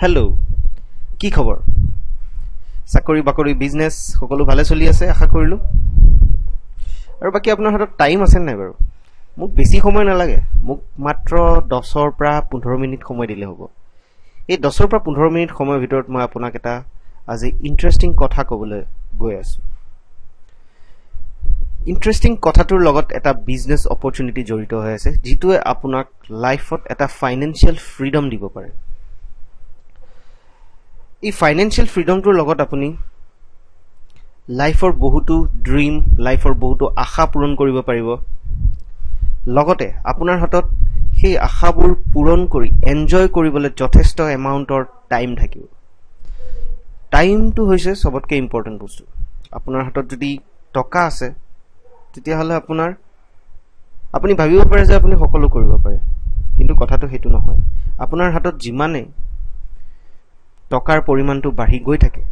hello' কি খবৰ চাকৰি বাকৰি বিজনেছ সকলো ভালে চলি আছে আশা কৰিলোঁ আৰু বাকী আপোনাৰ হাতত টাইম আছে নাই বাৰু মোক বেছি সময় নালাগে মোক মাত্ৰ 10ৰ পৰা 15 মিনিট সময় দিলে হ'ব এই 10ৰ পৰা 15 মিনিট সময়ৰ ভিতৰত মই আপোনাক এটা আজি ইন্টাৰেষ্টিং কথা ক'বলৈ গৈ আছো ইন্টাৰেষ্টিং কথাটোৰ লগত এটা বিজনেছ অপৰচুনিটি জড়িত হৈ আছে যিটোৱে আপোনাক লাইফত এটা ফাইনেন্সিয়েল ফ্ৰীডম দিব পাৰে এই ফাইনেন্সিয়েল ফ্ৰীডমটোৰ লগত আপুনি লাইফৰ বহুতো ড্ৰিম লাইফৰ বহুতো আশা পূৰণ কৰিব পাৰিব লগতে আপোনাৰ হাতত সেই আশাবোৰ পূৰণ কৰি এনজয় কৰিবলৈ যথেষ্ট এমাউণ্টৰ টাইম থাকিব টাইমটো হৈছে সবতকৈ ইম্পৰ্টেণ্ট বস্তু আপোনাৰ হাতত যদি টকা আছে তেতিয়াহ'লে আপুনি ভাবিব পাৰে যে আপুনি সকলো কৰিব পাৰে কিন্তু কথাটো সেইটো নহয় আপোনাৰ হাতত যিমানে টকাৰ পৰিমাণটো বাঢ়ি গৈ থাকে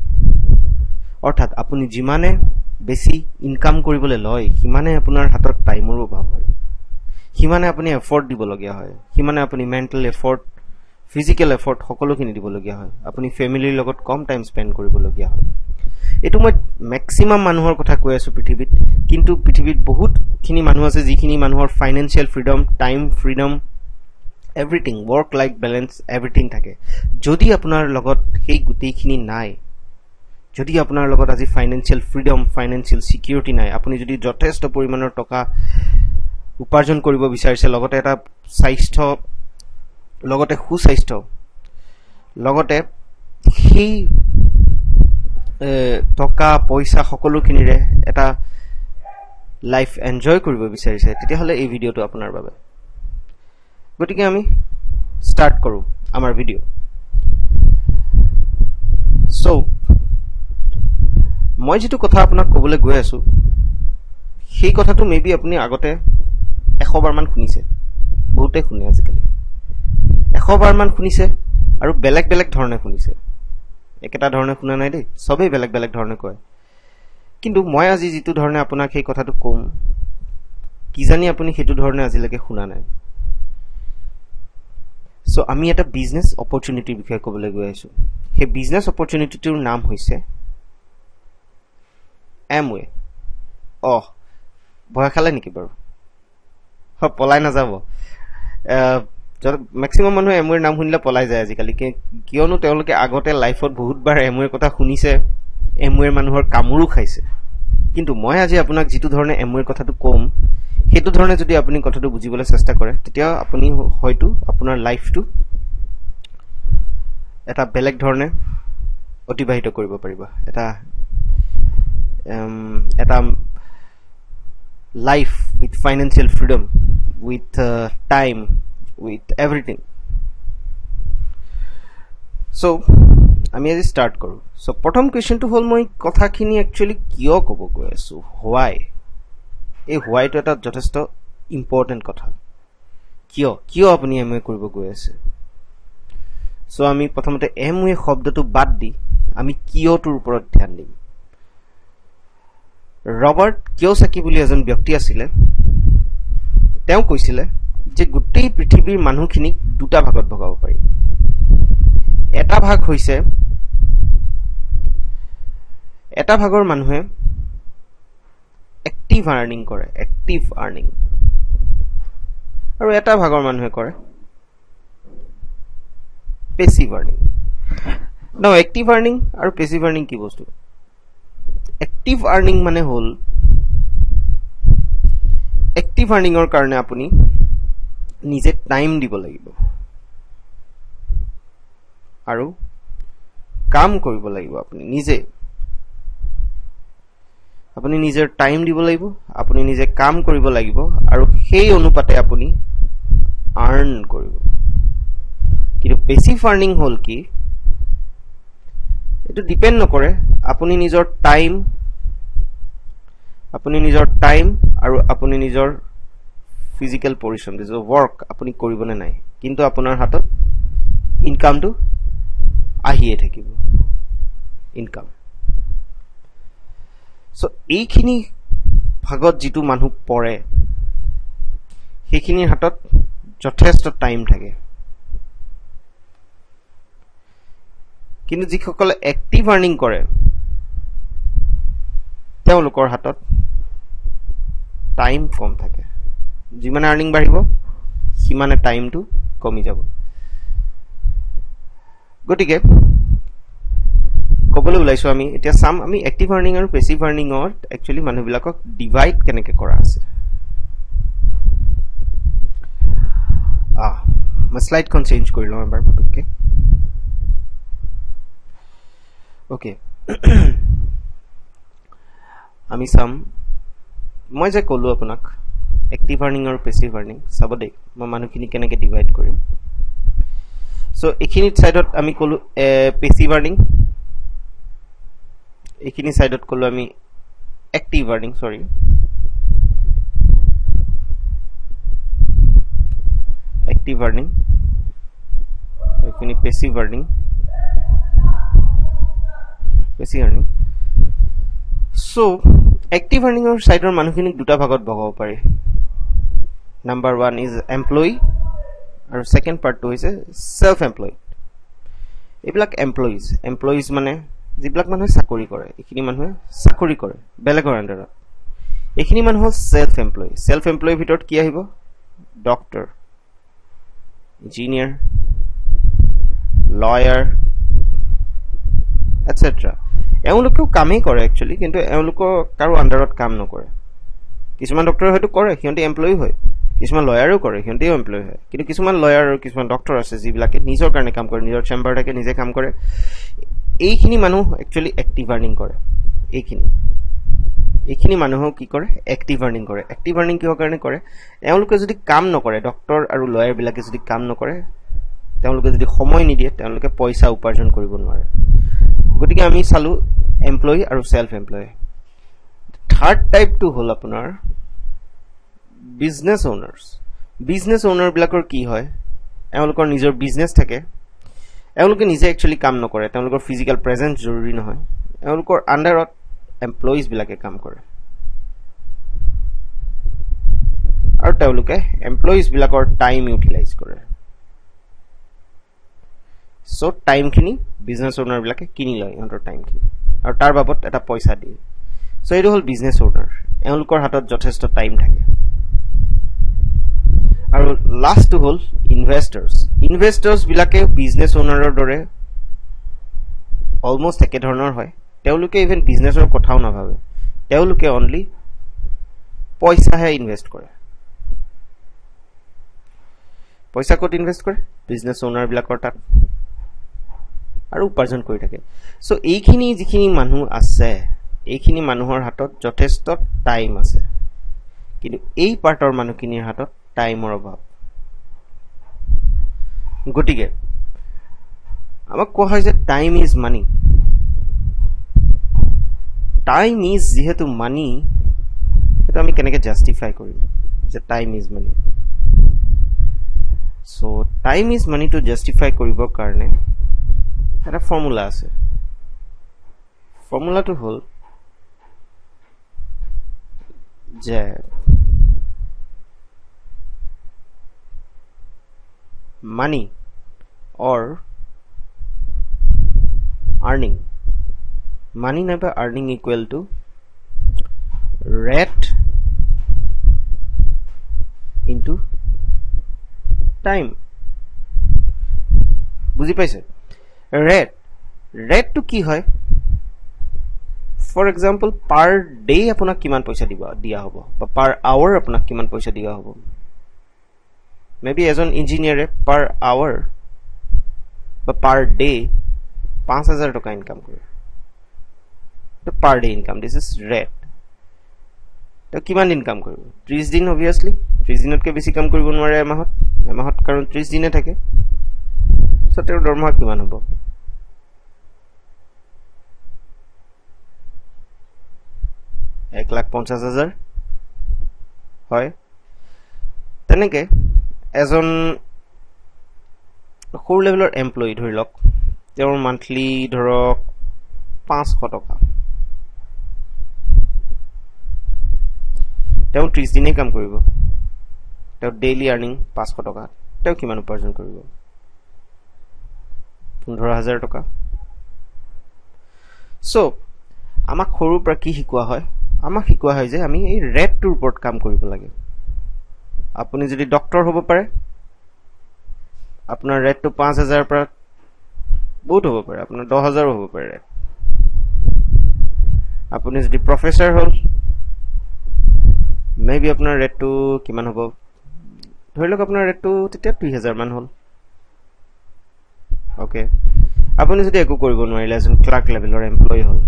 অৰ্থাৎ আপুনি যিমানে বেছি ইনকাম কৰিবলৈ লয় সিমানে আপোনাৰ হাতত টাইমৰ অভাৱ হয় সিমানে আপুনি এফৰ্ট দিবলগীয়া হয় সিমানে আপুনি মেণ্টেল এফৰ্ট ফিজিকেল এফৰ্ট সকলোখিনি দিবলগীয়া হয় আপুনি ফেমিলিৰ লগত কম টাইম স্পেণ্ড কৰিবলগীয়া হয় এইটো মই মেক্সিমাম মানুহৰ কথা কৈ আছো পৃথিৱীত কিন্তু পৃথিৱীত বহুতখিনি মানুহ আছে যিখিনি মানুহৰ financial freedom time freedom everything work life balance everything থাকে যদি আপোনাৰ লগত সেই গোটেইখিনি নাই যদি আপোনাৰ লগত আজি ফাইনেন্সিয়েল ফ্ৰীডম ফাইনেন্সিয়েল সিকিউৰিটি নাই আপুনি যদি যথেষ্ট পৰিমাণৰ টকা উপাৰ্জন কৰিব বিচাৰিছে লগতে এটা স্বাস্থ্য লগতে সুস্বাস্থ্য লগতে সেই টকা পইচা সকলোখিনিৰে এটা লাইফ এনজয় কৰিব বিচাৰিছে তেতিয়াহ'লে এই ভিডিঅ'টো আপোনাৰ বাবে গতিকে আমি স্টাৰ্ট কৰোঁ আমাৰ ভিডিঅ' সো মই যেটো কথা আপোনাক ক'বলৈ গৈ আছো সেই কথাটো মেবি আপুনি আগতে 100 বাৰ মান শুনিছে বহুতে শুনে আজিকালি 100 বাৰ মান শুনিছে আৰু বেলেগ বেলেগ ধৰণে শুনিছে একেটা ধৰণে শুনা নাই দেই সবেই বেলেগ বেলেগ ধৰণে কয় কিন্তু মই আজি যেটো ধৰণে আপোনাক সেই কথাটো কম কিজানি আপুনি হেতু ধৰণে আজিলৈকে শুনা নাই সো আমি এটা বিজনেস অপৰচুনিটিৰ বিষয়ে ক'বলৈ গৈ আছো সেই বিজনেস অপৰচুনিটিটোৰ নাম হৈছে এমৱে ভয় খালে নেকি বাৰু পলাই নাযাব মেক্সিমাম মানুহে এমৱেৰ নাম শুনিলে পলাই যায় আজিকালি কিয়নো তেওঁলোকে আগতে লাইফত বহুতবাৰ এমৱেৰ কথা শুনিছে এমৱেৰ মানুহৰ কামোৰো খাইছে কিন্তু মই আজি আপোনাক যেটো ধৰণে এমৱেৰ কথাটো কম হেতু ধৰণে যদি আপুনি কথাটো বুজিবলৈ চেষ্টা কৰে তেতিয়া আপুনি হয়তো আপোনাৰ লাইফটো এটা বেলেগ ধৰণে অতিবাহিত কৰিব পাৰিব এটা life with financial freedom with time with everything so আমি আজি স্টাৰ্ট কৰোঁ সো প্ৰথম কুৱেশ্যনটো হ'ল মই কথাখিনি একচুৱেলি কিয় ক'ব গৈ আছো হোৱাই এই হোৱাইটো এটা যথেষ্ট ইম্পৰ্টেণ্ট কথা কিয় আপুনি এমৱে কৰিব গৈ আছে সো আমি প্ৰথমতে এমৱে শব্দটো বাদ দি আমি কিয়টোৰ ওপৰত ধ্যান দিম ৰবাৰ্ট কিয়সাকি বুলি এজন ব্যক্তি আছিলে তেওঁ কৈছিলে যে গোটেই পৃথিৱীৰ মানুহখিনিক দুটা ভাগত ভগাব পাৰি এটা ভাগ হৈছে এটা ভাগৰ মানুহে এক্টিভ আৰ্নিং কৰে এক্টিভ আৰ্নিং আৰু এটা ভাগৰ মানুহে কৰে পেসিভ আৰ্নিং নাও এক্টিভ আৰ্নিং আৰু পেসিভ আৰ্নিং কি বস্তু এক্টিভ আৰ্নিং মানে হ'ল এক্টিভ আৰ্নিংৰ কাৰণে আপুনি নিজে টাইম দিব লাগিব আৰু কাম কৰিব লাগিব আপুনি নিজৰ টাইম দিব লাগিব আপুনি নিজে কাম কৰিব লাগিব আৰু সেই অনুপাতে আপুনি আৰ্ন কৰিব কিন্তু পেসিভ আৰ্নিং হ'ল কি এটো ডিপেন্ড নকৰে আপুনি নিজৰ টাইম আৰু আপুনি নিজৰ ফিজিক্যাল পৰিশ্ৰম দিছে ওয়াৰ্ক আপুনি কৰিবনে নাই কিন্তু আপোনাৰ হাতত ইনকামটো আহিয়ে থাকিব ইনকাম সো এইখিনি ভাগত যেটো মানুহ পৰে সেইখিনিৰ হাতত যথেষ্ট টাইম থাকে কিন্তু যিসকলে এক্টিভ আৰ্নিং কৰে তেওঁলোকৰ হাতত টাইম কম থাকে যিমানে আৰ্নিং বাঢ়িব সিমানে টাইমটো কমি যাব গতিকে কবলৈ ওলাইছো আমি এতিয়া সাম আমি এক্টিভ আৰ্নিং আৰু পেসিভ আৰ্নিংৰ একচুয়ালি মানুহবিলাকক ডিভাইড কেনেকৈ কৰা আছে মই স্লাইডখন চেঞ্জ কৰি লওঁ এবাৰ পটককৈ ওকে আমি সাম মই যে ক'লো আপোনাক এক্টিভ আৰ্নিং আৰু পেসিভ আৰ্নিং চাব দেই মই মানুহখিনি কেনেকৈ ডিভাইড কৰিম সো এইখিনি সাইডত আমি ক'লো পেসিভ আৰ্নিং এইখিনি সাইডত ক'লো আমি এক্টিভ আৰ্নিং সৰি এক্টিভ আৰ্নিং এইখিনি পেসিভ আৰ্নিং সো এক্টিভ আৰ্নিংৰ সাইডৰ মানুহখিনিক দুটা ভাগত ভগাব পাৰি নাম্বাৰ 1 ইজ এমপ্লয়ি আৰু সেকেন্ড পাৰ্টটো হৈছে সেলফ এমপ্লয়ড এইবিলাক এমপ্লয়িজ মানে যিবিলাক মানুহে চাকৰি কৰে এইখিনি মানুহে চাকৰি কৰে বেলেগৰ আন্ডাৰত এইখিনি মানুহ সেলফ এমপ্লয়ি ভিতৰত কি আহিব ডক্টৰ ইঞ্জিনিয়াৰ লয়াৰ এটসেট্ৰা এওঁলোকেও কামেই কৰে একচুয়ালি কিন্তু এওঁলোকৰ কাৰো আন্ডাৰত কাম নকৰে কিছুমান ডক্টৰ হয়তো কৰে সিহঁতে এমপ্লয়ি হয় কিছুমান লয়াৰো কৰে সিহঁতেও এমপ্লয়ি হয় কিন্তু কিছুমান লয়াৰ আৰু কিছুমান ডক্টৰ আছে যিবিলাকে নিজৰ কাৰণে কাম কৰে নিজৰ চেম্বাৰ থাকে নিজে কাম কৰে এইখিনি মানুহ একচুয়ালি এক্টিভ আৰ্নিং কৰে এইখিনি মানুহক কি কৰে এক্টিভ আৰ্নিং কৰে এক্টিভ আৰ্নিং কিহৰ কাৰণে কৰে এওঁলোকে যদি কাম নকৰে ডক্টৰ আৰু লয়াৰ বিলাকে যদি কাম নকৰে তেওঁলোকে যদি সময় নিদিয়ে তেওঁলোকে পইচা উপাৰ্জন কৰিব নোৱাৰে গতিকে আমি চালু এমপ্লয়ি আৰু সেলফ এমপ্লয়ি থাৰ্ড টাইপটো হল আপোনাৰ বিজনেস ওনাৰ বিলাকৰ কি হয় এওঁলোকৰ নিজৰ বিজনেস থাকে এওঁলোকে নিজে একচুয়ালি কাম নকৰে তেওঁলোকৰ ফিজিক্যাল প্ৰেজেন্স জৰুৰী নহয় এওঁলোকৰ আন্ডাৰত এমপ্লয়িজ বিলাকে কাম কৰে আৰু তেওঁলোকে এমপ্লয়িজ বিলাকৰ টাইম ইউটিলাইজ কৰে সো টাইমখিনি বিজনেস ওনাৰ বিলাকে কিনি লয় ইহঁতৰ টাইমখিনি আৰু তাৰ বাবদ এটা পইচা দিয়ে সো এইটো হল বিজনেস ওনাৰ এওঁলোকৰ হাতত যথেষ্ট টাইম থাকে আৰু লাস্টটো হল ইনভেস্টৰ্স বিলাকে বিজনেস ওনাৰৰ দৰে অলমোস্ট একে ধৰণৰ হয় তেওঁলোকে ইভেন বিজনেসৰ কথাও নাভাবে তেওঁলোকে অনলি পইচাহে ইনভেস্ট কৰে পইচা ক'ত ইনভেস্ট কৰে বিজনেস ওনাৰ বিলাকৰ তাত আৰু উপাৰ্জন কৰি থাকে সো এইখিনি যিখিনি মানুহ আছে এইখিনি মানুহৰ হাতত যথেষ্ট টাইম আছে কিন্তু এই পাৰ্টৰ মানুহখিনিৰ হাতত টাইমৰ অভাৱ গতিকে আমাক কোৱা হয় যে time is money time is যেহেতু মানি এটা আমি কেনেকৈ জাস্টিফাই কৰিম যে time is money so time is money to justify কৰিবৰ কাৰণে এটা ফৰ্মুলা আছে ফৰ্মুলাটো হল যে money or earning money নাইবা earning equal to rate into time বুজি পাইছে rate to কি হয় ফৰ এক্সাম্পল পাৰ ডে আপোনাক কিমান পইচা দিয়া হ'ব বা পাৰ আৱাৰ আপোনাক কিমান পইচা দিয়া হ'ব Maybe as an engineer per hour but per day 5000 টাকা ইনকাম কৰে তো per day income this is rate তো কিমান ইনকাম কৰিব 30 দিন obviously 30 দিনতকৈ বেছি কাম কৰিব নোৱাৰে এমাহত কাৰণ 30 দিনে থাকে সো তেওঁৰ দৰমহা কিমান হ'ব 1,50,000 হয় তেনেকে এজন সৰু লেভেলৰ এমপ্লয়ি ধৰি লওক তেওঁৰ মান্থলি ধৰক 500 টকা তেওঁ 30 দিনে কাম কৰিব তেওঁ ডেইলি আৰ্নিং 500 টকা তেওঁ কিমান উপাৰ্জন কৰিব 15,000 টকা সো আমাক সৰুৰ পৰা কি শিকোৱা হয় আমাক শিকোৱা হয় যে আমি এই ৰেটটোৰ ওপৰত কাম কৰিব লাগে আপুনি যদি ডক্টৰ হ'ব পাৰে আপোনাৰ ৰেটটো 5000 পৰা বহুত হ'ব পাৰে আপোনাৰ 10000 হ'ব পাৰে আপুনি যদি প্ৰফেসৰ হ'ল মেবি আপোনাৰ ৰেটটো কিমান হ'ব ধৰি লওক আপোনাৰ ৰেটটো তেতিয়া 2000 মান হ'ল ওকে আপুনি যদি একো কৰিব নোৱাৰিলে এজন ক্লাৰ্ক লেভেলৰ এমপ্লয়ি হ'ল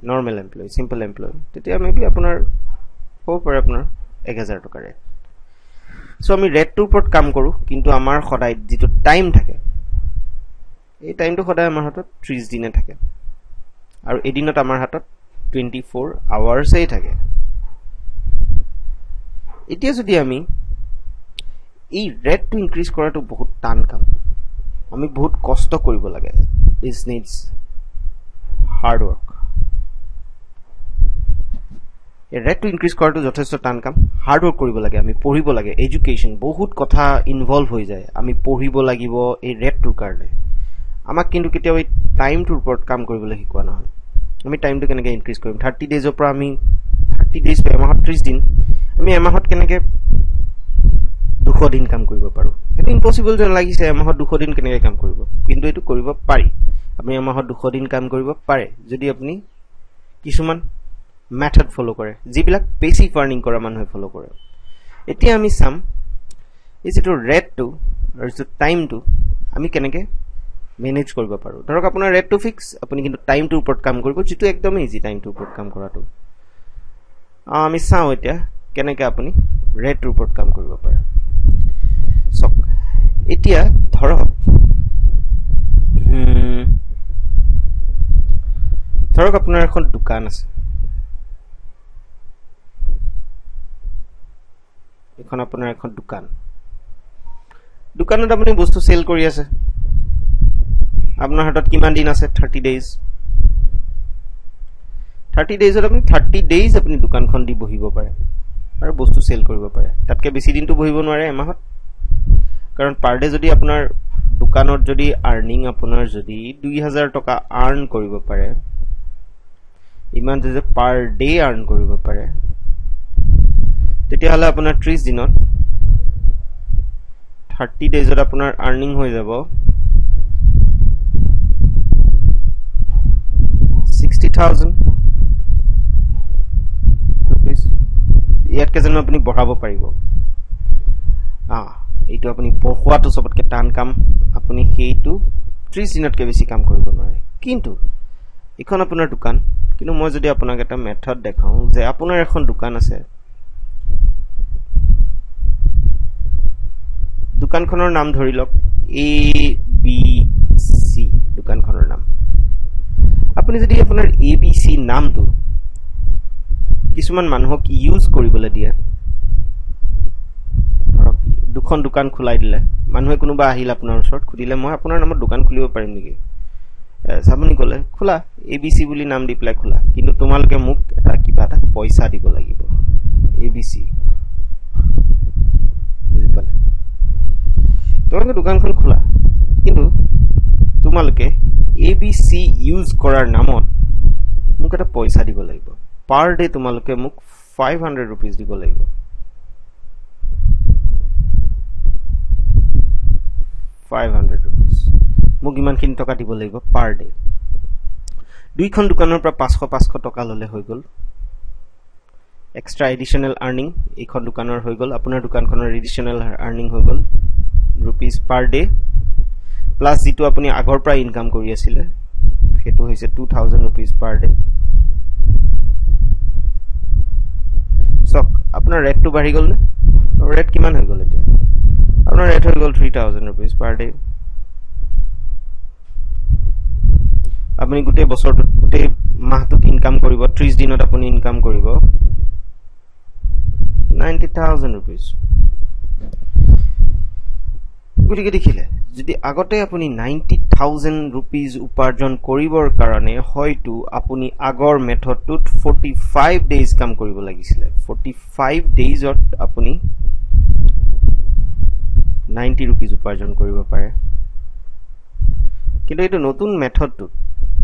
নৰ্মেল এমপ্লয়ি সিম্পল এমপ্লয়ি তেতিয়া মেবি আপোনাৰ হ'ব পাৰে আপোনাৰ 1000 টকা ৰেট সো আমি ৰেটটোৰ ওপৰত কাম কৰো কিন্তু আমাৰ সদায় যেটো টাইম থাকে এই টাইমটো সদায় আমাৰ হাতত 30 দিনে থাকে আৰু এদিনত আমাৰ হাতত 24 আৱাৰ্ছই থাকে এতিয়া যদি আমি এই ৰেটটো ইনক্ৰিজ কৰাটো বহুত টান কাম আমি বহুত কষ্ট কৰিব লাগে দিস নিডস হাৰ্ড ওয়াৰ্ক এই ৰেটটো ইনক্ৰিজ কৰাটো যথেষ্ট টান কাম হাৰ্ড ওয়াৰ্ক কৰিব লাগে আমি পঢ়িব লাগে এডুকেশন বহুত কথা ইনভলভ হৈ যায় আমি পঢ়িব লাগিব এই ৰেটটোৰ কাৰণে আমাক কিন্তু কেতিয়াও এই টাইমটোৰ ওপৰত কাম কৰিবলৈ শিকোৱা নহয় আমি টাইমটো কেনেকৈ ইনক্ৰিজ কৰিম 30 ডেজৰ পৰা আমি 30 ডেজ এমাহত 30 দিন আমি এমাহত কেনেকৈ 200 দিন কাম কৰিব পাৰো এটা ইম্পসিবল যেন লাগিছে এমাহত 200 দিন কেনেকৈ কাম কৰিব কিন্তু এটো কৰিব পাৰি আপুনি এমাহত 200 দিন কাম কৰিব পাৰে যদি আপুনি কিছুমান মেথড ফলো কৰে যিবিলাক বেসিক আৰ্নিং কৰা মানুহে ফলো কৰে এতিয়া আমি সাম এই যেটো ৰেটটো আৰু যেটো টাইমটো আমি কেনেকৈ মেনেজ কৰিব পাৰো ধৰক আপোনাৰ ৰেটটো ফিক্স আপুনি কিন্তু টাইমটোৰ ওপৰত কাম কৰিব যেটো একদম ইজি টাইমটোৰ ওপৰত কাম কৰাটো আমি চাও এতিয়া কেনেকৈ আপুনি ৰেটটোৰ ওপৰত কাম কৰিব পাৰে সক এতিয়া ধৰক আপোনাৰ এখন দোকান আছে এখন আপোনাৰ এখন দোকানত আপুনি বস্তু সেল কৰি আছে আপোনাৰ হাতত কিমান দিন আছে 30 ডেজ 30 ডেজত আপুনি 30 ডেজ আপুনি দোকানখন দি বহিব পাৰে আৰু বস্তু সেল কৰিব পাৰে তাতকে বেছি দিনটো বহিব নোৱাৰে এমাহত কাৰণ পাৰ ডে যদি আপোনাৰ দোকানত যদি আৰ্নিং আপোনাৰ যদি 2000 টকা আৰ্ন কৰিব পাৰে ইমান যে পাৰ ডে আৰ্ন কৰিব পাৰে তেতিয়া হলে আপোনাৰ 30 দিনত 30 ডেজত আপোনাৰ আৰ্নিং হৈ যাব 60000 rupees ইয়াতকে যেন আপুনি বঢ়াব পাৰিব এইটো আপুনি পঢ়োৱাটো সবতকে টান কাম আপুনি সেইটো 30 দিনতকে বেছি কাম কৰিব নোৱাৰে কিন্তু এখন আপোনাৰ দোকান কিন্তু মই যদি আপোনাক এটা মেথড দেখাও যে আপোনাৰ এখন দোকান আছে দোকানখনৰ নাম ধৰি লওক ABC দোকানখনৰ নাম আপুনি যদি আপোনাৰ ABC নামটো কিছুমান মানুহক ইউজ কৰিবলৈ দিয়ে দুখন দোকান খুলাই দিলে মানুহে কোনোবা আহিল আপোনাৰ ওচৰত খুদিলে মই আপোনাৰ নামত দোকান খুলিব পাৰিম নেকি আপুনি ক'লে খোলা ABC বুলি নাম দি প্লাই খোলা কিন্তু তোমালকে মোক এটা কিবা এটা পইচা দিব লাগিব ABC বুজি পালে তোমালকে দোকানখন খোলা কিন্তু তোমালকে ABC ইউজ কৰাৰ নামত মোক এটা পইচা দিব লাগিব পাৰ ডে তোমালকে মোক 500 rupees দিব লাগিব 500 rupees মোক ইমানখিনি টকা দিব লাগিব পাৰ ডে দুইখন দোকানৰ পৰা 500 টকা ললে হৈ গল এক্সট্ৰা এডিশনাল আৰ্নিং এইখন দোকানৰ হৈ গল আপোনাৰ দোকানখনৰ এডিশনাল আৰ্নিং হৈ গল rupees per day plus যেটো আপুনি আগৰ পৰা ইনকাম কৰি আছিল হেতু হৈছে 2000 rupees per day সক আপোনাৰ ৰেটটো বাঢ়ি গল নে ৰেট কিমান হৈ গল এতিয়া আপোনাৰ ৰেট হৈ গল 3000 rupees per day আপুনি গুটে বছৰটো গুটে মাহটোত ইনকাম কৰিব 30 দিনত আপুনি ইনকাম কৰিব 90000 rupees গুটিকে দেখিলে যদি আগতে আপুনি 90000 rupees উপাৰ্জন কৰিবৰ কাৰণে হয়তো আপুনি আগৰ মেথডটোত 45 ডেজ কাম কৰিব লাগিছিল 45 ডেজত আপুনি 90 rupees উপাৰ্জন কৰিব পাৰে কিন্তু এটো নতুন মেথডটো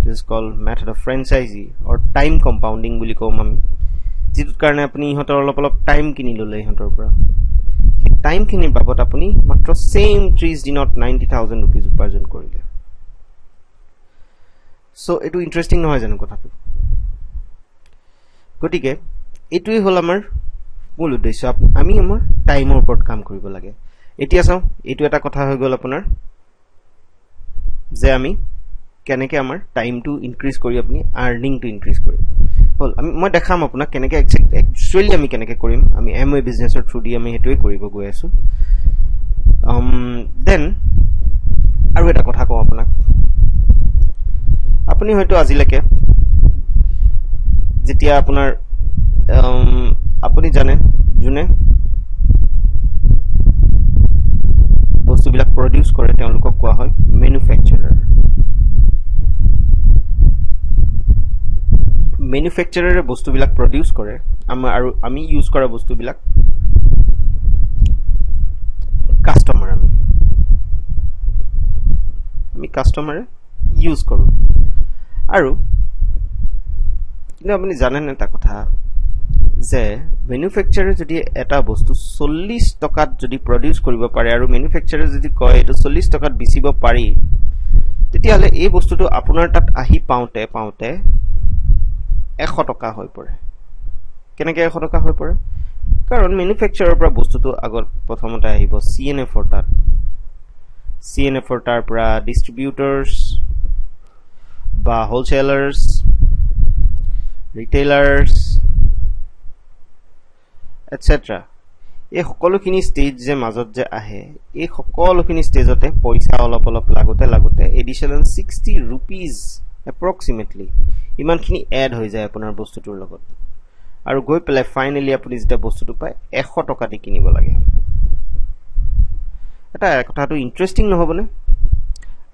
this is called method of franchisee or time compounding বুলি কম আমি যেটো কাৰণে আপুনি ইহতৰ অলপ টাইম কিনি ললে ইহতৰ পৰা সেই টাইম কিনিৰ বাবদ আপুনি মাত্ৰ সেম 30 দিনত 90000 रुपीस উপাৰ্জন কৰিলে সো এটো ইন্টাৰেস্টিং নহয় জানো কথাটো গটিকে এটোই হল আমাৰ মূল উদ্দেশ্য আমি আমাৰ টাইমৰ ওপৰত কাম কৰিব লাগে এতিয়া চাও এটো এটা কথা হৈ গল আপোনাৰ যে আমি কেনেকে আমাৰ টাইমটো ইনক্ৰিজ কৰি আপুনি আৰ্নিংটো ইনক্ৰিজ কৰিম হল মই দেখাম আপোনাক কেনেকে একচুয়ালি আমি কেনেকে কৰিম আমি এমওয়ে বিজনেছৰ থ্ৰু দি আমি হেটোই কৰিব গৈ আছো দেন আৰু এটা কথা কও আপোনাক আপুনি হয়তো আজিলৈকে যেতিয়া আপোনাৰ আপুনি জানে জুনে বস্তুবিলাক প্ৰডিউস কৰে তেওঁলোকক কোৱা হয় ম্যানুফ্যাকচাৰাৰ ম্যানুফ্যাকচাৰাৰে বস্তুবিলাক প্ৰডিউস কৰে আৰু আমি ইউজ কৰা বস্তুবিলাক কাস্টমাৰ আমি কাস্টমাৰে ইউজ কৰো আৰু কিন্তু আপুনি জানেন এটা কথা যে ম্যানুফ্যাকচাৰাৰ যদি এটা বস্তু 40 টকাত যদি প্ৰডিউস কৰিব পাৰে আৰু ম্যানুফ্যাকচাৰাৰ যদি কয় এটো 40 টকাত বিচিব পাৰি তেতিয়ালে এই বস্তুটো আপোনাৰ তাত আহি পাওঁতে 100 টকা হৈ পৰে কেনেকৈ 100 টকা হৈ পৰে কাৰণ ম্যানুফ্যাকচাৰাৰৰ পৰা বস্তুটো আগত প্ৰথমতে আহিব সিএনএফৰ তাত সিএনএফৰ তাৰ পৰা ডিস্ট্ৰিবিউটৰ্স বা হোলসেলাৰ্স ৰিটেইলাৰ্স এটসেট্ৰা এই সকলোখিনি ষ্টেজ যে মাজত যে আহে এই সকলোখিনি ষ্টেজতে পইচা অলপ লাগতে এডিশনাল 60 रुपीस approximately ইমানখিনি এড হৈ যায় আপোনাৰ বস্তুটোৰ লগত আৰু গৈ পেলাই ফাইনালি আপুনি যেটা বস্তুটো পায় 100 টকা দি কিনিব লাগে এটা কথাটো ইন্টারেস্টিং নহবনে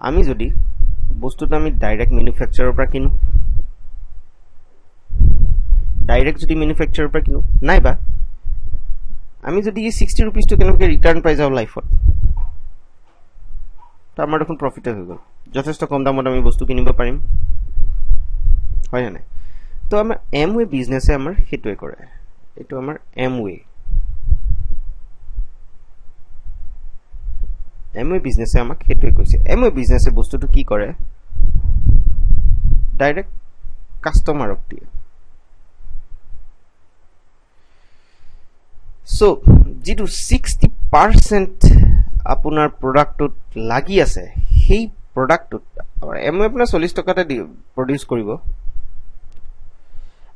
আমি যদি বস্তুটো আমি ডাইৰেক্ট ম্যানুফ্যাকচাৰাৰৰ পৰা কিনো ডাইৰেক্ট যদি ম্যানুফ্যাকচাৰাৰৰ পৰা কিনো নাইবা আমি যদি 60 रुपीस টো কেনেকৈ ৰিটাৰ্ণ পাই যাও লাইফত তা আমাৰ দেখোন প্ৰফিট হৈ গল যথেষ্ট কম দামত আমি বস্তু কিনিব পাৰিম হয় না তো আমাৰ এমওয়ে বিজনেছে আমাৰ হেতুৱে কৰে এটো আমাৰ এমওয়ে বিজনেছে আমাক হেতুৱে কৈছে এমওয়ে বিজনেছে বস্তুটো কি কৰে ডাইৰেক্ট কাস্টমাৰক দিয়ে সো যেটো 60% আপোনাৰ প্ৰডাক্টত লাগি আছে সেই প্ৰডাক্টত এমওয়ে আপোনাৰ 40 টকাতে প্ৰডিউস কৰিব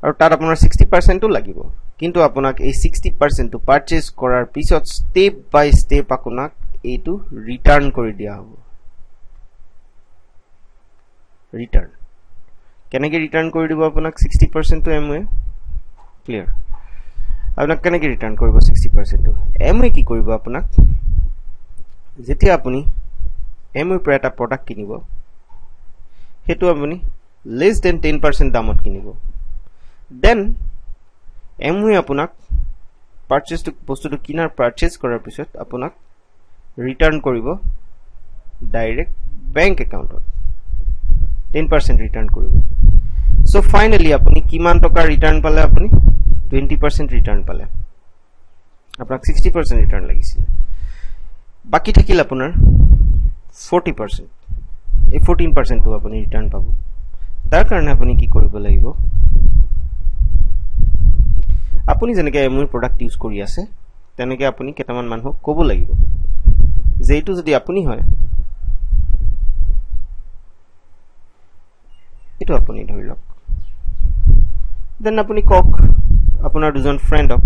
আৰু তাত আপোনাৰ 60% ও লাগিব কিন্তু আপোনাক এই 60% টো পাৰচেজ কৰাৰ পিছত স্টেপ বাই স্টেপ আপোনাক এইটো ৰিটাৰ্ণ কৰি দিয়া হ'ব ৰিটাৰ্ণ কেনেকৈ ৰিটাৰ্ণ কৰি দিব আপোনাক 60% টো এমওয়ে ক্লিয়াৰ আপোনাক কেনেকৈ ৰিটাৰ্ণ কৰিব 60% টো এমওয়ে কি কৰিব আপোনাক যেতিয়া আপুনি এমওয়ে পৰা এটা প্ৰডাক্ট কিনিব হেতু আপুনি less than 10% দামত কিনিব দেন এমওয়ে আপোনাক পাৰচেজ বস্তুটো কিনাৰ পাৰচেজ কৰাৰ পিছত আপোনাক ৰিটাৰ্ণ কৰিব ডাইৰেক্ট বেংক একাউণ্টত 10% ৰিটাৰ্ণ কৰিব সো ফাইনালি আপুনি কিমান টকা ৰিটাৰ্ণ পালে আপুনি 20% ৰিটাৰ্ণ পালে আপোনাক 60% ৰিটাৰ্ণ লাগিছিল বাকি থাকিল আপোনাৰ 40% এই 14% টো আপুনি ৰিটাৰ্ণ পাব তাৰ কাৰণে আপুনি কি কৰিব লাগিব আপুনি যেনেকৈ এমওয়ে প্ৰডাক্ট ইউজ কৰি আছে তেনেকৈ আপুনি কেটামান মানুহক ক'ব লাগিব যে এইটো যদি আপুনি হয় এটো আপুনি ধৰি লওক দেন আপুনি কক আপোনাৰ দুজন ফ্ৰেণ্ডক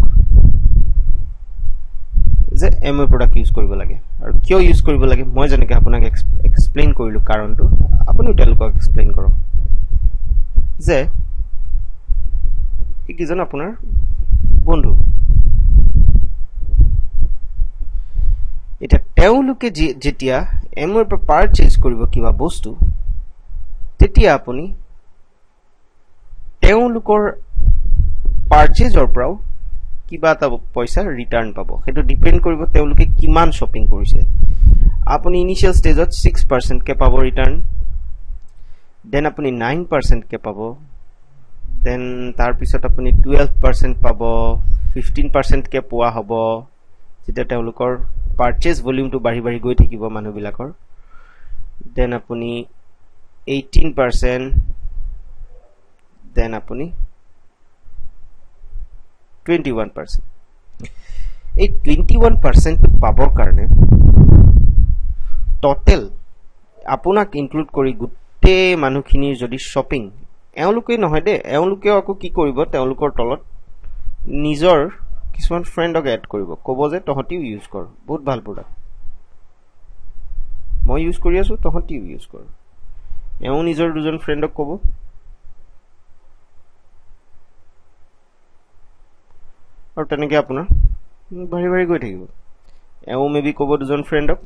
যে এমওয়ে প্ৰডাক্ট ইউজ কৰিব লাগে আৰু কিয় ইউজ কৰিব লাগে মই যেনেকৈ আপোনাক এক্সপ্লেইন কৰিলো কাৰণটো আপুনি তেওঁলোকক এক্সপ্লেইন কৰক যে কিজন আপোনাৰ বন্ধু এটা তেওঁলোকে যেতিয়া এমওয়ে পৰা পাৰচেজ কৰিব কিবা বস্তু তেতিয়া আপুনি তেওঁলোকৰ পাৰচেজৰ পৰাও কিবা এটা পইচা ৰিটাৰ্ণ পাব হেতু ডিপেন্ড কৰিব তেওঁলোকে কিমান শপিং কৰিছে আপুনি ইনিশিয়াল ষ্টেজত 6% কে পাব ৰিটাৰ্ণ দেন আপুনি 9% কে পাব দেন তাৰ পিছত আপুনি 12% পাব 15% কে পোৱা হ'ব যেটা তেওঁলোকৰ পাৰচেজ ভলিউমটো বাঢ়ি বাঢ়ি গৈ থাকিব মানুহবিলাকৰ দেন আপুনি 18% দেন আপুনি 21% এই 21% পাবৰ কাৰণে টোটাল আপোনাক ইনক্লুড কৰি গুটে মানুহখিনিৰ যদি শপিং এওঁলোকে নহয় দে এওঁলোকে আকৌ কি কৰিব তেওঁলোকৰ তলত নিজৰ কিছুমান ফ্ৰেণ্ডক এড কৰিব ক'ব যে তহঁতিও ইউজ কৰ বহুত ভাল প্ৰডাক্ট মই ইউজ কৰি আছো তহঁতিও ইউজ কৰ এওঁ নিজৰ দুজন ফ্ৰেণ্ডক ক'ব আৰু তেনেকৈ আপোনাৰ বাঢ়ি বাঢ়ি গৈ থাকিব এওঁ মেবি ক'ব দুজন ফ্ৰেণ্ডক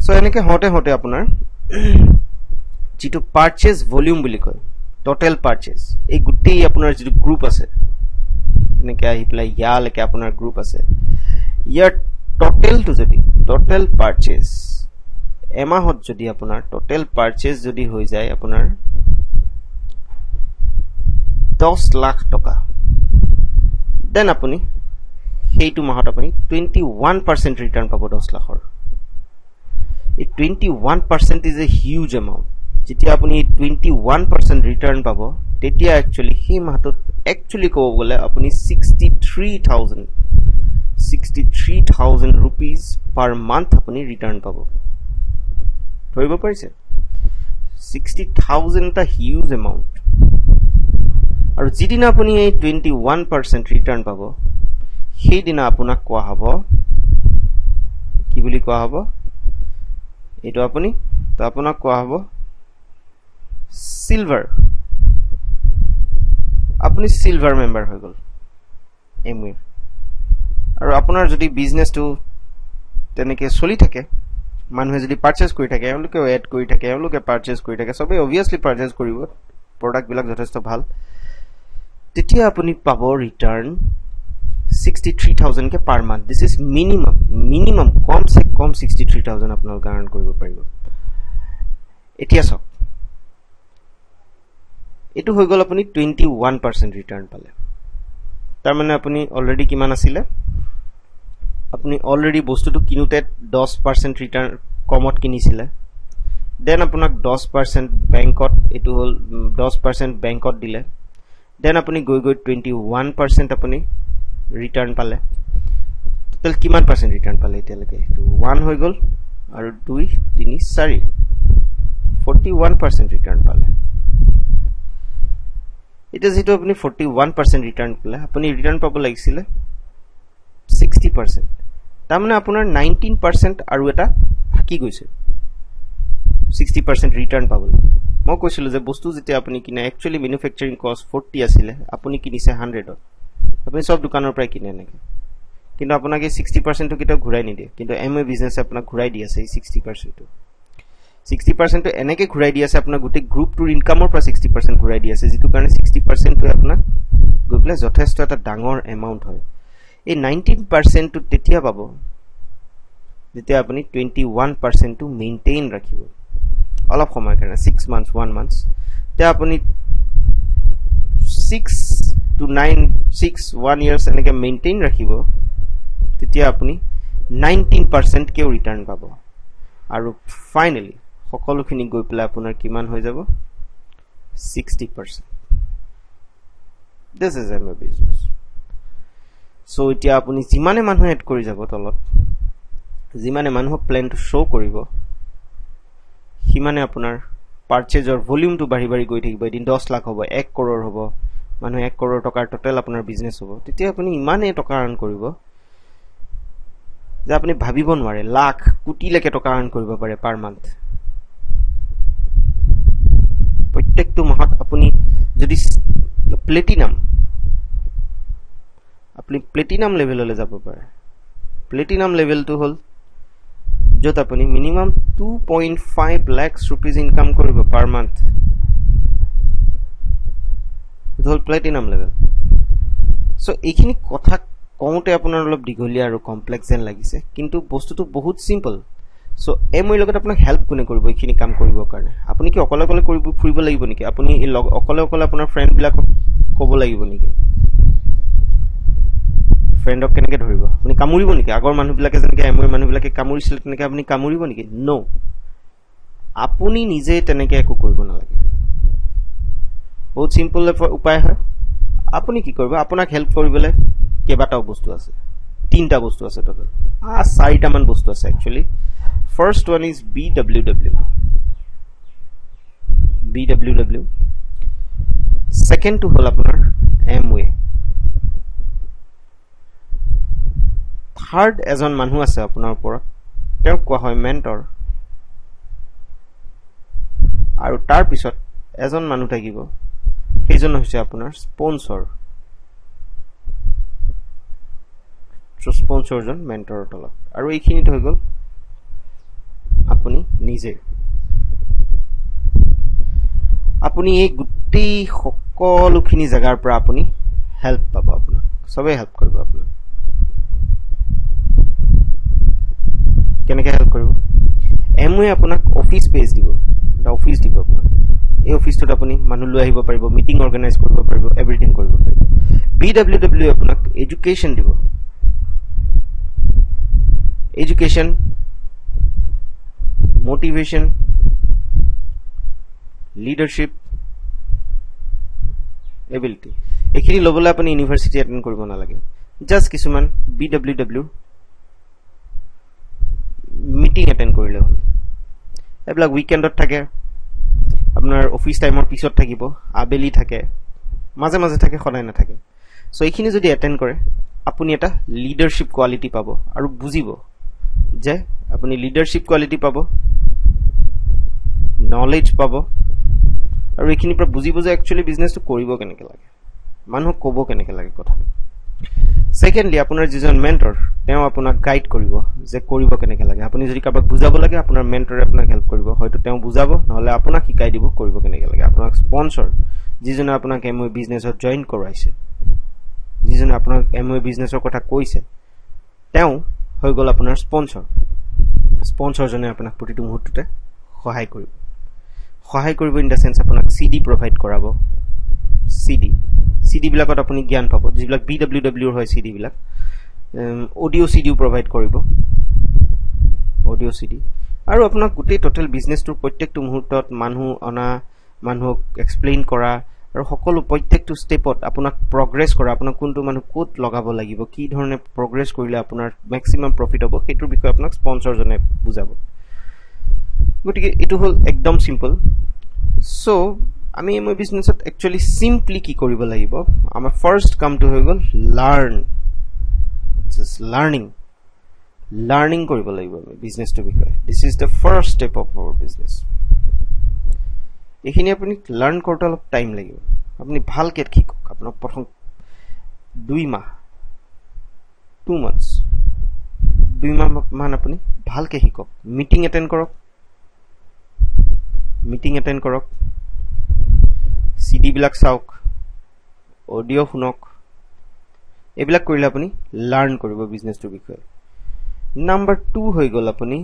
সো এনেকৈ হওঁতে হওঁতে আপোনাৰ যিটো পাৰচেজ ভলিউম বুলি কয় টোটাল পাৰচেজ এই গুটেই আপোনাৰ যিটো গ্ৰুপ আছে এনেকৈ আহি পেলাই ইয়ালৈকে আপোনাৰ গ্ৰুপ আছে ইয়াৰ টোটালটো যদি টোটাল পাৰচেজ এমাহত যদি আপোনাৰ টোটাল পাৰচেজ যদি হৈ যায় আপোনাৰ 10 লাখ টকা দেন আপুনি সেইটো মাহত আপুনি 21% ৰিটাৰ্ণ পাব 10 লাখৰ এই 21% ইজ এ হিউজ এমাউণ্ট যেতিয়া আপুনি 21% ৰিটাৰ্ণ পাব তেতিয়া একচুয়ালি সেই মাহটোত একচুয়ালি ক'ব গ'লে আপুনি 63,000 rupees per month আপুনি ৰিটাৰ্ণ পাব ধৰিব পাৰিছে 60,000 এটা হিউজ এমাউণ্ট আৰু যিদিনা আপুনি এই 21% ৰিটাৰ্ণ পাব সেইদিনা আপোনাক কোৱা হ'ব কি বুলি কোৱা হ'ব এইটো আপুনি তো আপোনাক কোৱা হ'ব সিলভাৰ আপুনি সিলভাৰ মেম্বাৰ হৈ গ'ল এমৱে আৰু আপোনাৰ যদি বিজনেছটো তেনেকৈ চলি থাকে মানুহে যদি পাৰচেজ কৰি থাকে এওঁলোকেও এড কৰি থাকে এওঁলোকে পাৰচেজ কৰি থাকে সবে অবভিয়াছলি পাৰচেজ কৰিব প্ৰডাক্টবিলাক যথেষ্ট ভাল তেতিয়া আপুনি পাব ৰিটাৰ্ণ 63,000 কে per month this is minimum কম সে কম 63,000 আপোনালোকে আৰ্ণ কৰিব পাৰিব এতিয়া চাওক এটো হৈ গ'ল আপুনি 21% ৰিটাৰ্ণ পালে তাৰ মানে আপুনি অলৰেডি কিমান আছিলে আপুনি অলৰেডি বস্তুটো কিনুতে 10% ৰিটাৰ্ণ কমত কিনিছিলে দেন আপোনাক 10% বেংকত এটো হল 10% বেংকত দিলে দেন আপুনি গৈ 21% আপুনি ৰিটাৰ্ণ পালে টোটাল কিমান পাৰ্সেন্ট ৰিটাৰ্ণ পালে এতিয়ালৈকে 1 হৈ গ'ল আৰু 2 3 4 41% ৰিটাৰ্ণ পালে এটা যেটো আপুনি 41% ৰিটাৰ্ণ পালে আপুনি ৰিটাৰ্ণ পাব লাগিছিল 60% তাৰ মানে আপোনাৰ 19% আৰু এটা থাকি গৈছে 60% ৰিটাৰ্ণ পাবলৈ মই কৈছিল যে বস্তু যেতে আপুনি কিনে একচুয়ালি ম্যানুফ্যাকচাৰিং কষ্ট 40 আছিল আপুনি কিনিছে 100 আপুনি সব দোকানৰ পৰা কিনে নেকি কিন্তু আপোনাক 60% কিটা ঘুৰাই নিদিয়ে কিন্তু এমএ বিজনেস আপোনাক ঘুৰাই দি আছে 60% 60% টো এনেকে ঘুৰাই দি আছে আপোনাৰ গোটেই গ্ৰুপটোৰ ইনকামৰ পৰা 60% ঘুৰাই দি আছে যেটো কাৰণে 60% টো আপোনাক গইপলে যথেষ্ট এটা ডাঙৰ এমাউন্ট হয় এই 19% টো তেতিয়া পাব যেতিয়া আপুনি 21% টো মেইনটেইন ৰাখিব অলপ সময় কাৰণে 6 months 1 month তে আপুনি 6 to 1 years এনেকে মেইনটেইন ৰাখিব তেতিয়া আপুনি 19% কে ৰিটাৰ্ণ পাব আৰু ফাইনালি সকলোখিনি গৈ পেলাই আপোনাৰ কিমান হৈ যাব 60% this is my business so এতিয়া আপুনি যিমানে মানুহ এড কৰি যাব তলত যিমানে মানুহ প্ল্যানটো শো কৰিব সিমানে আপোনাৰ পাৰচেজৰ ভলিউমটো বাঢ়ি বাঢ়ি গৈ থাকিব এদিন 10 লাখ হ'ব 1 কৰৰ হ'ব মানুহ 1 কৰৰ টকাৰ টোটাল আপোনাৰ বিজনেস হ'ব তেতিয়া আপুনি ইমানে টকা আৰ্ণ কৰিব যে আপুনি ভাবিব নোৱাৰে লাখ কোটি লৈকে টকা আৰ্ণ কৰিব পাৰে পাৰ মান্থ প্ৰত্যেকটো মাহত আপুনি যদি প্লেটিনাম লেভেললৈ যাব পাৰে প্লেটিনাম লেভেলটো হল যত আপুনি মিনিমাম 2.5 lakhs rupees ইনকাম কৰিব পাৰ মান্থ হল প্লেটিনাম লেভেল সো এইখিনি কথা কওঁতে আপোনাৰ অলপ দিগলীয়া আৰু কমপ্লেক্স যেন লাগিছে কিন্তু বস্তুটো বহুত সিম্পল সো এমওৰ লগত আপোনাক হেল্প কোনে কৰিব এইখিনি কাম কৰিবৰ কাৰণে আপুনি কি অকলে অকলে কৰিব ফুৰিব লাগিব নেকি আপুনি অকলে অকলে আপোনাৰ ফ্ৰেণ্ড বিলাকক ক'ব লাগিব নেকি ফ্ৰেণ্ডক কেনেকৈ ধৰিব আপুনি কামুৰিব নেকি আগৰ মানুহবিলাকে যেনেকৈ এমওৰ মানুহবিলাকে কামুৰিছিল তেনেকৈ আপুনি কামুৰিব নেকি নো আপুনি নিজে তেনেকৈ একো কৰিব নালাগে বহুত সিম্পল উপায় হয় আপুনি কি কৰিব আপোনাক হেল্প কৰিবলৈ কেইবাটাও বস্তু আছে তিনটা বস্তু আছে টোটাল চাৰিটা মান বস্তু আছে actually first one is BWW second two হল আপোনাৰ এমওয়ে থাৰ্ড এজন মানুহ আছে আপোনাৰ ওপৰত তেওঁক কোৱা হয় মেন্টৰ আৰু তাৰ পিছত এজন মানুহ থাকিব সেইজন হৈছে আপোনাৰ স্পন্সৰ স্পন্সৰজন মেন্টৰৰ তলত আৰু এইখিনিত হৈ গ'ল আপুনি নিজে আপুনি এই গোটেই সকলোখিনি জায়গাৰ পৰা আপুনি হেল্প পাব আপোনাক সবে হেল্প কৰিব আপোনাক কেনেকৈ হেল্প কৰিব এমওয়ে আপোনাক অফিস পেজ দিব এটা অফিস দিব আপোনাক এই অফিসটোত আপুনি মানুহ লৈ আহিব পাৰিব মিটিং অৰ্গানাইজ কৰিব পাৰিব এভৰিথিং কৰিব পাৰিব BWW আপোনাক এডুকেশ্যন দিব এডুকেশ্যন মোটিভেশ্যন লিডাৰশ্বিপ এবিলিটি এইখিনি ল'বলৈ আপুনি ইউনিভাৰ্চিটি এটেন্ড কৰিব নালাগে জাস্ট কিছুমান BWW মিটিং এটেন্ড কৰিলে হ'ল এইবিলাক উইকেণ্ডত থাকে আপোনাৰ অফিস টাইমৰ পিছত থাকিব আবেলি থাকে মাজে মাজে থাকে সদায় নাথাকে সো এইখিনি যদি এটেন্ড কৰে আপুনি এটা লিডাৰশ্বিপ কোৱালিটি পাব আৰু বুজিব যে আপুনি লিডাৰশ্বিপ কোৱালিটি পাব নলেজ পাব আৰু এইখিনি পৰা বুজিব যে একচুয়ালি বিজনেসটো কৰিব কেনেকৈ লাগে মানুহক ক'ব কেনেকৈ লাগে কথা সেকেন্ডলি আপোনাৰ যিজন মেন্টৰ তেওঁ আপোনাক গাইড কৰিব যে কৰিব কেনেকৈ লাগে আপুনি যদি কাবাক বুজাব লাগে আপোনাৰ মেন্টৰে আপোনাক হেল্প কৰিব হয়তো তেওঁ বুজাব নহলে আপোনাক শিকাই দিব কৰিব কেনেকৈ লাগে আপোনাক স্পন্সৰ যিজনে আপোনাক এমওয়ে বিজনেছত জয়েন কৰাইছে যিজনে আপোনাক এমওয়ে বিজনেছৰ কথা কৈছে তেওঁ হৈ গ'ল আপোনাৰ স্পন্সৰজনে আপোনাক প্ৰতিটো মুহূৰ্ততে সহায় কৰিব ইন দা সেন্স আপোনাক CD প্ৰভাইড কৰাব CD বিলাকত আপুনি জ্ঞান পাব যিবিলাক BWW হয় CD বিলাক অডিও CDও প্ৰভাইড কৰিব অডিও CD আৰু আপোনাক গোটেই টোটাল বিজনেছটোৰ প্ৰত্যেকটো মুহূৰ্তত মানুহ অনা মানুহক এক্সপ্লেইন কৰা আৰু সকলো প্ৰত্যেকটো ষ্টেপত আপোনাক প্ৰগ্ৰেছ কৰা আপোনাক কোনটো মানুহ কোত লগাব লাগিব কি ধৰণে প্ৰগ্ৰেছ কৰিলে আপোনাৰ ম্যাক্সিমাম প্ৰফিট হ'ব সেইটোৰ বিষয়ে আপোনাক স্পন্সৰজনে বুজাব গতিকে এটো হল একদম সিম্পল সো আমি এমওয়ে বিজনেছত একচুয়ালি সিম্পলি কি কৰিব লাগিব আমাৰ ফাৰ্স্ট কামটো হৈ গ'ল লাৰ্ন জাস্ট লাৰ্নিং কৰিব লাগিব আমি বিজনেছটোৰ বিষয়ে this is the first step of our business এইখিনি আপুনি লাৰ্ন কৰোঁতে অলপ টাইম লাগিব আপুনি ভালকৈ শিকক আপোনাক প্ৰথম 2 মাহ 2 মান্থস 2 মাহ মান আপুনি ভালকৈ শিকক মিটিং এটেন্ড কৰক CD বিলাক চাওক অডিও শুনক এইবিলাক কৰিলে আপুনি লাৰ্ন কৰিব বিজনেছটোৰ বিষয়ে নাম্বাৰ 2 হৈ গ'ল আপুনি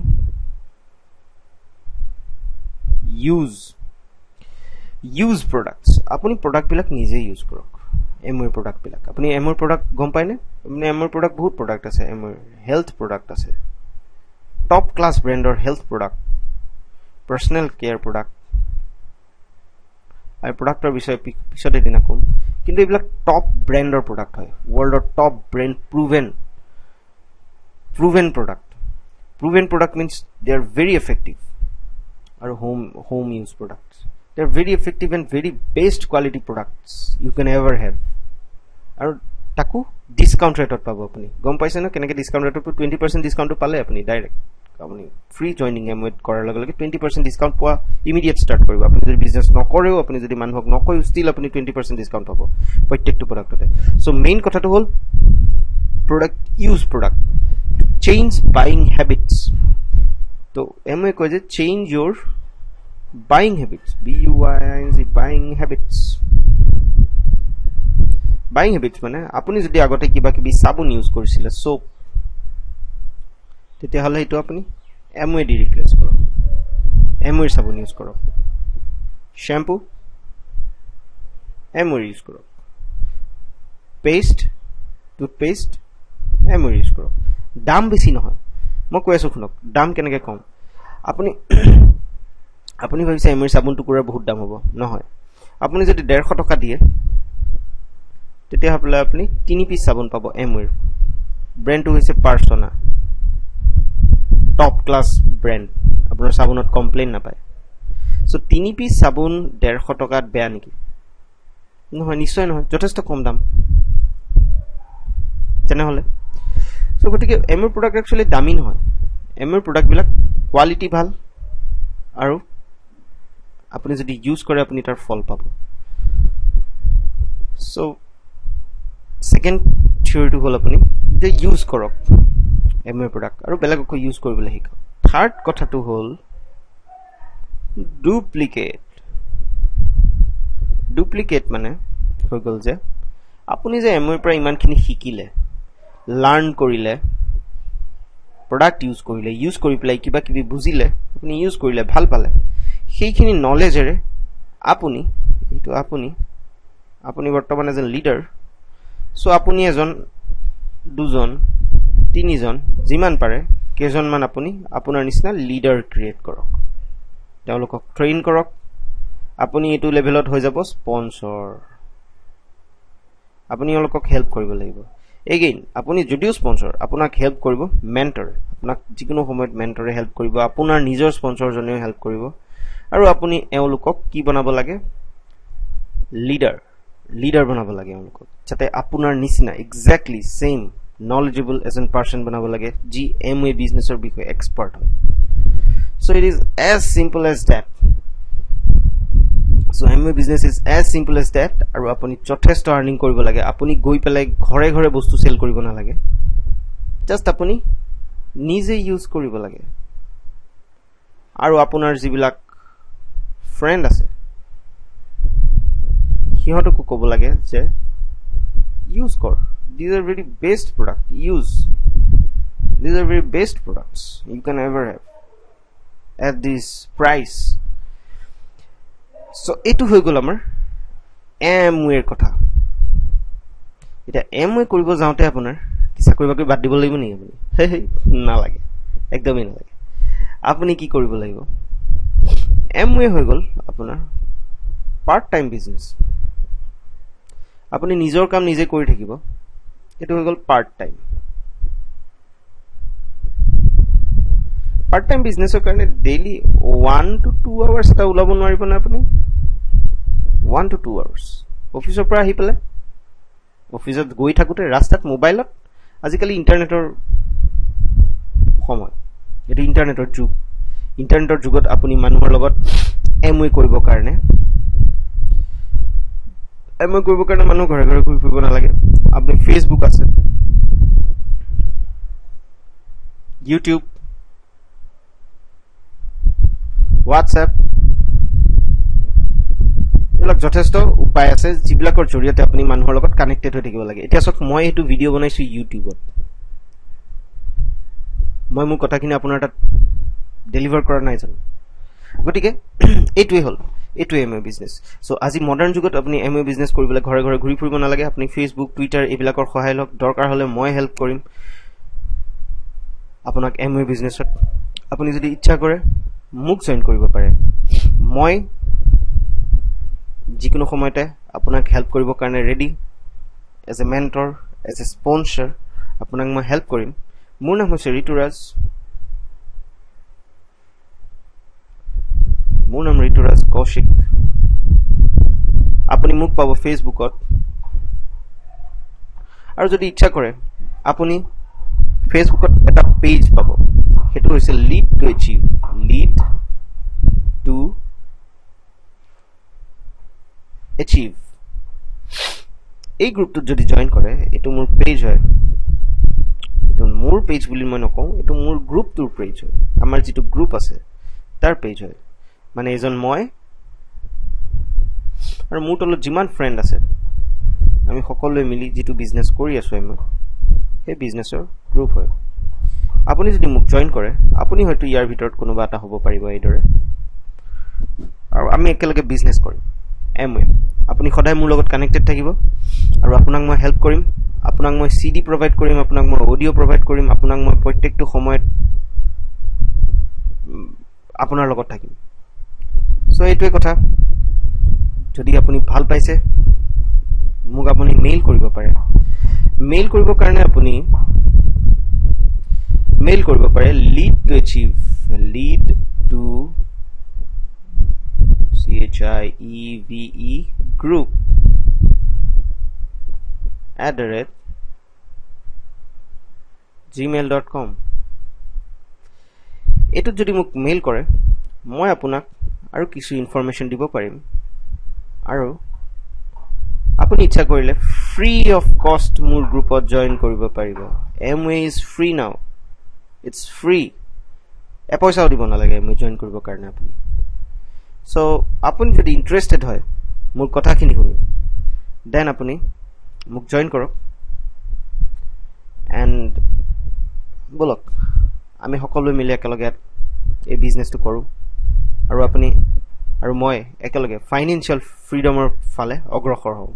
ইউজ প্ৰডাক্টস আপুনি প্ৰডাক্ট বিলাক নিজে ইউজ কৰক এমওয়ে প্ৰডাক্ট বিলাক আপুনি এমওয়ে প্ৰডাক্ট গম পায় নে আপুনি এমওয়ে প্ৰডাক্ট বহুত প্ৰডাক্ট আছে এমওয়ে হেলথ প্ৰডাক্ট আছে টপ ক্লাছ ব্ৰেণ্ডৰ health product personal care product আৰু প্ৰডাক্টৰ বিষয়ে পিছতে দিনা কম কিন্তু এইবিলাক টপ ব্ৰেণ্ডৰ প্ৰডাক্ট হয় ওয়াৰ্ল্ডৰ top brand proven product means they are very effective or home use products they are very effective and very best quality products you can ever have আৰু তাকো ডিসকাউন্ট ৰেটত পাব আপুনি গম পাইছে না কেনেকৈ ডিসকাউন্ট ৰেটত 20% ডিসকাউন্ট পালে আপুনি ডাইৰেক্ট আপুনি ফ্ৰী জয়নিং এমওয়ে কৰাৰ লগে লগে 20% ডিসকাউন্ট পোৱা ইমিডিয়েট স্টাৰ্ট কৰিব আপুনি যদি বিজনেছ নকৰেও আপুনি যদি মানুহক নকয় ষ্টিল আপুনি 20% ডিসকাউন্ট পাব প্ৰত্যেকটো প্ৰডাক্টতে সো মেইন কথাটো হ'ল product change buying habits to MA কয় যে change your buying habits BUYING buying habits মানে আপুনি যদি আগতে কিবা কিবি সাবুন ইউজ কৰিছিল সোপ তেতিয়া হলে এটো আপুনি এমৱে দি ৰিপ্লেচ কৰক এমৱেৰ চাবোন ইউজ কৰক শ্যাম্পু এমৱেৰ ইউজ কৰক পেষ্ট টুথপেষ্ট এমৱেৰ ইউজ কৰক দাম বেছি নহয় মই কৈ আছো শুনক দাম কেনেকৈ কম আপুনি ভাবিছে এমৱেৰ চাবোন টুকুৰা বহুত দাম হ'ব নহয় আপুনি যদি 150 টকা দিয়ে তেতিয়া হ'লে আপুনি 3 পিস চাবোন পাব এমৱেৰ ব্ৰ্যান্ডটো হৈছে পাৰ্সোনা টপ ক্লাস ব্ৰ্যান্ড আপোনাৰ চাবোনত কমপ্লেইন নাপায় সো 3 পিস চাবোন 150 টকাত বেয়া নেকি নহয় নিশ্চয় নহয় যথেষ্ট কম দাম তেনেহলে সো গতিকে এমৱেৰ প্ৰডাক্ট একচুয়ালি দামী নহয় এমৱেৰ প্ৰডাক্ট বিলাক কোৱালিটি ভাল আৰু আপুনি যদি ইউজ কৰে আপুনি তাৰ ফল পাব সো সেকেন্ড থিওৰিটো হল আপুনি যে ইউজ কৰক এমৱেৰ প্ৰডাক্ট আৰু বেলেগকৈ ইউজ কৰিবলৈ শিকক থাৰ্ড কথাটো হল ডুপ্লিকেট মানে হৈ গল যে আপুনি যে এমৱেৰ পৰা ইমানখিনি শিকিলে লাৰ্ন কৰিলে প্ৰডাক্ট ইউজ কৰি পেলাই কিবা কিবি বুজিলে আপুনি ইউজ কৰিলে ভাল পালে সেইখিনি নলেজেৰে আপুনি বৰ্তমান এজন লিডাৰ সো আপুনি এজন দুজন তিনিজন যিমান পাৰে কেজনমান আপুনি আপোনাৰ নিচিনা লিডাৰ ক্ৰিয়েট কৰক তেওঁলোকক ট্ৰেইন কৰক আপুনি এটো লেভেলত হৈ যাব স্পন্সৰ আপুনি তেওঁলোকক হেল্প কৰিব লাগিব এগেইন আপুনি যদিও স্পন্সৰ আপোনাক হেল্প কৰিব মেন্টৰ আপোনাক যিকোনো সময়ত মেন্টৰে হেল্প কৰিব আপোনাৰ নিজৰ স্পন্সৰ জনেও হেল্প কৰিব আৰু আপুনি এওঁলোকক কি বনাব লাগে লিডাৰ বনাব লাগে এওঁলোকক যাতে আপোনাৰ নিচিনা exactly same knowledgeable as a person বনাব লাগে যি এমৱে বিজনেছৰ বিষয়ে এক্সপাৰ্ট হয় so it is as simple as that so এমৱে business is as simple as that আৰু আপুনি যথেষ্ট আৰ্নিং কৰিব লাগে আপুনি গৈ পেলাই ঘৰে ঘৰে বস্তু সেল কৰিব না লাগে জাস্ট আপুনি নিজে ইউজ কৰিব লাগে আৰু আপোনাৰ যিবিলাক ফ্ৰেন্ড আছে সিহঁতকো ক'ব লাগে যে ইউজ কৰ these are very best product these are very best products you can ever have at this price so etu hoy gol amar এমৱেৰ কথা এটা এমৱে কৰিব যাওতে আপোনাৰ কিছা কৰিবাকৈ বাদ দিব লাগিব নি আপুনি না লাগে একদমই না লাগে আপুনি কি কৰিব লাগিব এমৱে হৈ গল আপোনাৰ পাৰ্ট টাইম বিজনেস আপুনি নিজৰ কাম নিজে কৰি থাকিব এটো হৈ গল পাৰ্ট টাইম বিজনেছৰ কাৰণে ডেইলি 1 to 2 আৱাৰ্ছ এটা উলাব নোৱাৰিব না আপুনি 1 to 2 আৱাৰ্ছ অফিচৰ পৰা আহি পেলে অফিচত গৈ থাকুতে ৰাস্তাত মোবাইলত আজিকালি ইন্টাৰনেটৰ সময় এটো ইন্টাৰনেটৰ যুগত আপুনি মানুহৰ লগত এমৱে কৰিবৰ কাৰণে মানুহ ঘৰে ঘৰে ঘুৰি ফুৰিব নালাগে আপনি ফেসবুক আছে ইউটিউব হোয়াটসঅ্যাপ এবিলাক যথেষ্ট উপায় আছে যিবিলাকৰ জৰিয়তে আপুনি মানুহৰ লগত কানেক্টেড হৈ থাকিব লাগে এতিয়া সক মই এটো ভিডিও বনাইছো ইউটিউবত মই মোৰ কথাখিনি আপোনাৰ তাত ডেলিভাৰ কৰা নাই জানো গটিকে এইটোই হল এটো এমৱে বিজনেস সো আজি মডাৰ্ন যুগত আপুনি এমৱে বিজনেস কৰিবলৈ ঘৰে ঘৰে ঘুৰি ফুৰিব না লাগে আপুনি ফেসবুক টুইটাৰ এবিলাকৰ সহায় লওক দৰকাৰ হলে মই হেল্প কৰিম আপোনাক এমৱে বিজনেসত আপুনি যদি ইচ্ছা কৰে মোক জয়েন কৰিব পাৰে মই যিকোনো সময়তে আপোনাক হেল্প কৰিব কাৰণে ready as a mentor as a sponsor আপোনাক মই হেল্প কৰিম মোৰ নাম হৈছে ঋতুৰাজ কৌশিক আপুনি মোক পাব ফেসবুকত আৰু যদি ইচ্ছা কৰে আপুনি ফেসবুকত এটা পেজ পাব হেতু হৈছে লিড টু এচিভ এই গ্ৰুপটোত যদি জয়েন কৰে এটো মোৰ পেজ হয় এটো মোৰ পেজ বুলি মই নকওঁ এটো মোৰ গ্ৰুপটোৰ পেজ হয় আমাৰ যেটো গ্ৰুপ আছে তাৰ পেজ হয় মানে এজন মই আৰু মোৰ তলত যিমান ফ্ৰেন্ড আছে আমি সকলোৱে মিলি যেটো বিজনেস কৰি আছো আমি সেই বিজনেসৰ গ্ৰুপ হয় আপুনি যদি মোক জইন কৰে আপুনি হয়তো ইয়াৰ ভিতৰত কোনোবা এটা হ'ব পাৰিব এইদৰে আৰু আমি একেলগে বিজনেছ কৰিম এমৱে আপুনি সদায় মোৰ লগত কানেক্টেড থাকিব আৰু আপোনাক মই হেল্প কৰিম আপোনাক মই CD প্ৰভাইড কৰিম আপোনাক মই অডিঅ' প্ৰভাইড কৰিম আপোনাক মই প্ৰত্যেকটো সময়ত আপোনাৰ লগত থাকিম সো এইটোৱে কথা যদি আপুনি ভাল পাইছে মোক আপুনি মেইল কৰিব পাৰে মেইল কৰিবৰ কাৰণে আপুনি মেইল কৰিব পাৰে lead to achieve lead to CHIEVE group @gmail.com এটো যদি মোক মেইল কৰে মই আপোনাক আৰু কিছু ইনফৰমেশন দিব পাৰিম আৰু আপুনি ইচ্ছা কৰিলে ফ্ৰী অফ কষ্ট মোৰ গ্ৰুপত জয়েন কৰিব পাৰিব Amway is free now it's free পইচাও দিব নালাগে মই জয়েন কৰিব কাৰণে আপুনি সো আপুনি যদি ইন্টাৰেস্টেড হয় মোৰ কথাখিনি শুনি দেন আপুনি মোক জয়েন কৰক এন্ড বলক আমি সকলো মিলি একেলগে এই বিজনেসটো কৰো আৰু আপুনি আৰু মই একেলগে ফাইনান্সিয়াল ফ্ৰীডমৰ ফালে অগ্ৰসৰ হওঁ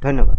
ধন্যবাদ